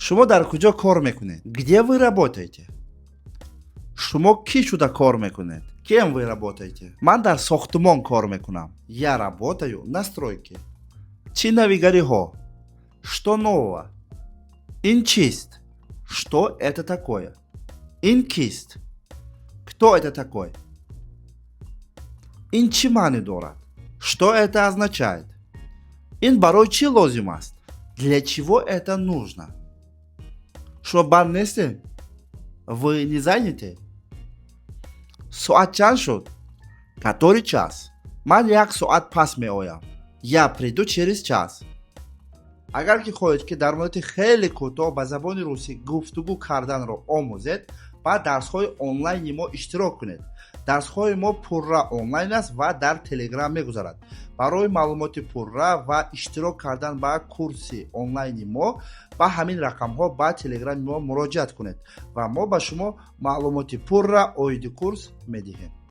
шумо дар куҷо кор мекунед? Где вы работаете? шумо ки шуда кор мекунед? Кем вы работаете? Ман дар сохтмон кор мекунам. Я работаю на стройке. Чи навигариҳо? Что нового? Ин чист? Что это такое? Ин кист? Кто это такой? Ин чӣ маъне дорад? Что это означает? Ин барои чӣ лозим аст? Для чего это нужно? Шумо банд нестед? Вы не заняты? Соат чанд шуд? Который час? Ман 1 соат пас меоям. Я приду через час. агар ки хоҳед ки дар муддати хеле кӯтоҳ ба забони русӣ гуфтугӯ карданро омӯзед, ба дарсҳои онлайни мо иштирок кунед. дарсҳои мо пурра онлайн аст ва дар телеграм мегузарад. барои маълумоти пурра ва иштирок кардан ба курси онлайни мо ба ҳамин рақамҳо ба телеграми мо муроҷиат кунед ва мо ба шумо маълумоти пурра оиди курс медиҳем.